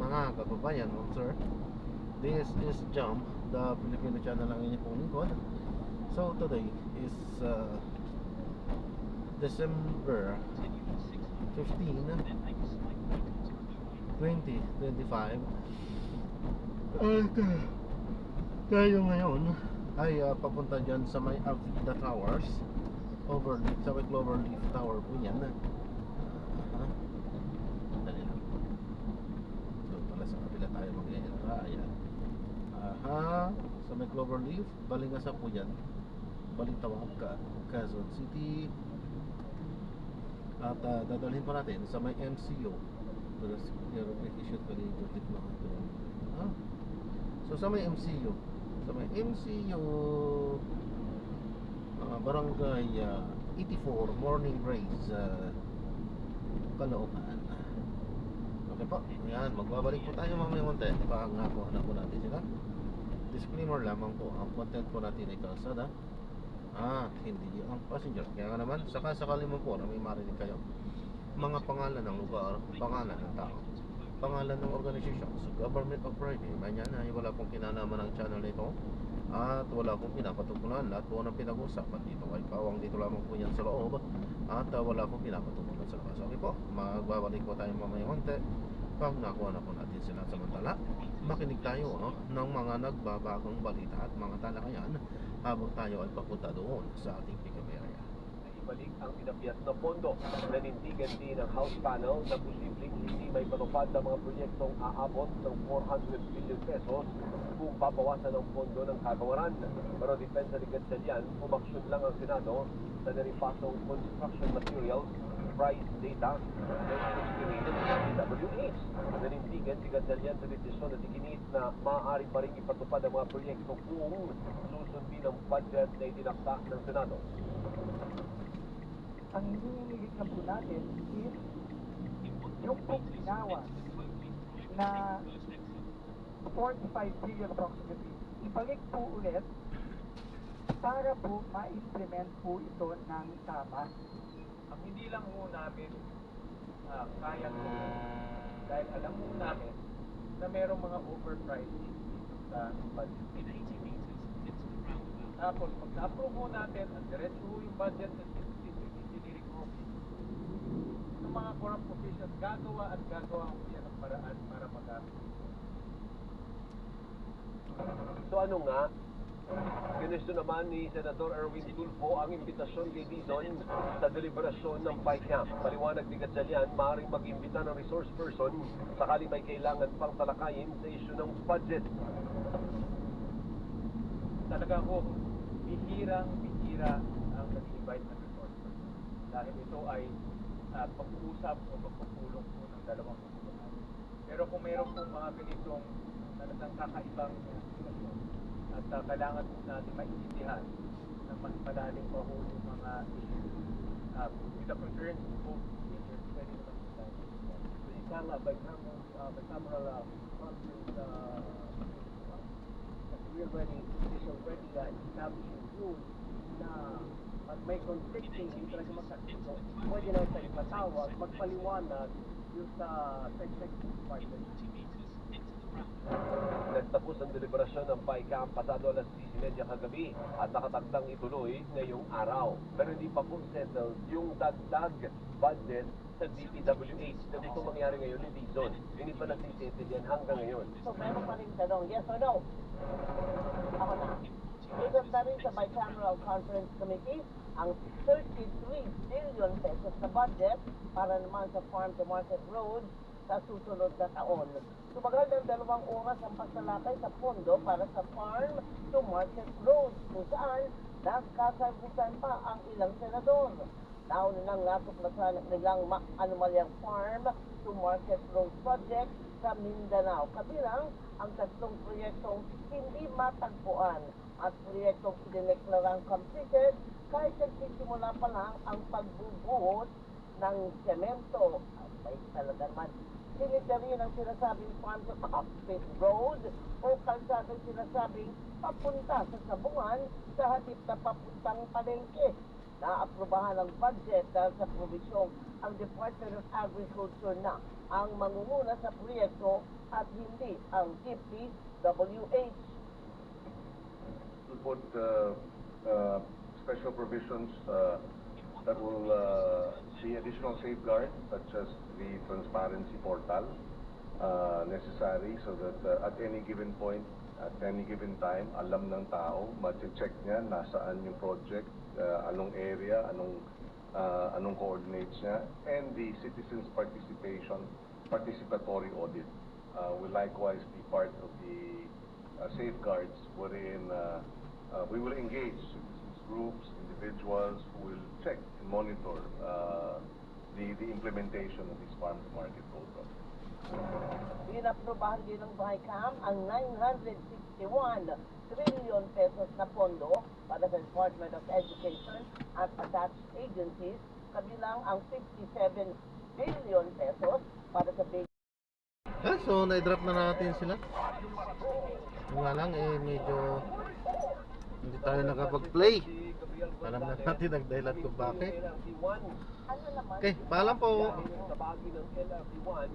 mga kababayan, sir. This is Jump, the Filipino channel ang inyong pong lingkod. So today is December 15, 2025. At tayo ngayon ay papunta dyan sa may Avida Towers, Overleaf, sa may Cloverleaf Tower po yan. Dali lang. Doon pala sa kabila tayo mag-e-entra. Ayan. Sa may Cloverleaf, Balingasa po yan. Balintawak, Quezon City. At dadalhin po natin sa may MCO. Issued pa rin yung tip na ito. So sa may MCO, Barangay 84 Morning Race, Caloocan. Okay po, ayan, magbabalik po tayo mamaya konti. Pangako na po natin sila. Disclaimer lamang po, ang content po natin ay kalsada, hindi ang passenger. Kaya nga naman, sakali mo po na may marinig kayo mga pangalan ng lugar, pangalan ng tao, pangalan ng organisasyon, government of private, ganyan ay wala pong kinalaman ng channel nito at wala pong pinapatutunan. Lahat po ng pinag-usapan dito ay pawang dito lamang po yan sa loob at wala pong pinapatutunan sa labas. Okay po, magbabalik po tayo mamaya konti pag nakuha na po natin sila. Samantala, makinig tayo ng mga nagbabagong balita at mga talakayan habang tayo ay papunta doon sa ating pick-up area. Ibalik ang inabiyat na pondo. Nanindigan din ng House panel na posibleng hindi may patupad ng mga proyektong aabot ng 400 billion pesos kung babawasan ang pondo ng kagawaran. Pero depensa ni Gatchalian, umaksyon lang ang Senado sa naripasong construction materials price data ng estimated ng DWH. Nanindigan si Gatchalian sa desisyon na tiginit na maaari pa rin ipatupad ang mga proyekto kung susundin ang budget na itinakda ng Senado. Ang hinihilig na po natin is yung pong ginawa na 45 billion approximately, ibalik po ulit para po ma-implement po ito ng tama. Ang hindi lang po namin kaya po, dahil alam po namin na merong mga overpricing dito sa budget. Tapos pag na-approve po natin, ang diretso yung budget na ng mga corrupt officials, gagawa ang yan ng paraan para magamit. So ano nga, ginusto naman ni Senator Erwin Tulfo ang imbitasyon kay Dizon sa deliberasyon ng PAICAM. Paliwanag ni Gatchalian, maaaring mag-imbita ng resource person sakali may kailangan pang talakayin sa isyu ng budget. Talaga po, bihirang-bihira ang nag-invite ng resource person. Dahil ito ay pag-uusap o pagpupulong po ng dalawang kumpanya. Pero kung mayroon po mga ganitong talagang kakaibang sitwasyon at kailangan po natin maintindihan na mas malalim pa po yung mga issues with the concerns po pwede naman po tayo. So ika nga, bicameral conference We're already establishing rules na pag may conflicting interest magkakito, pwede na sa ipatawag, magpaliwanag yung sa executive department. Nagtapos ang deliberasyon ng PAICAM pasado alas 10:30 kagabi at nakatakdang ituloy ngayong araw. Pero hindi pa po settled yung dagdag budget sa DPWH na gusto mangyari ngayon ni Dizon. Hindi pa nasisettle yan hanggang ngayon. So, meron pa rin tanong, yes or no? Ako na. Dito na rin sa Bicameral Conference Committee ang 33 billion pesos na budget para naman sa farm-to-market road sa susunod na taon. Tumagal ng 2 oras ang pagsalakay sa pondo para sa farm-to-market road kung saan nagkasagutan pa ang ilang senador. Nauna nang natuklasan ng nilang anomalyang farm-to-market road project sa Mindanao. Kabilang ang 3 proyektong hindi matagpuan at proyektong idineklarang completed kahit nagsisimula pa lang ang pagbubuhos ng semento. Ay talaga naman. Sinita rin ang sinasabing farm-to-market road o kalsadang sinasabing papunta sa Sabungan sa hatid na papuntang palengke. Naaprubahan ang budget dahil sa probisyong ang Department of Agriculture na ang mangunguna sa proyekto at hindi ang DPWH. We'll put special provisions that will be additional safeguards such as the transparency portal necessary so that at any given point, at any given time, alam ng tao, ma-check niya nasaan yung project, anong area, anong coordinates niya, and the citizens' participatory audit will likewise be part of the safeguards wherein we will engage citizens groups, individuals who will check and monitor the implementation of this farm to market program. Inaprobahan din ng BICAM ang 961 trillion pesos na pondo para sa Department of Education at attached agencies, kabilang ang 57 billion pesos para sa So na-drop na natin sila. Yung nga lang medyo hindi tayo nakapag-play. Alam na natin ang dahilan kung bakit. ano naman. Okay, paalam po. Sa bahagi ng LRT1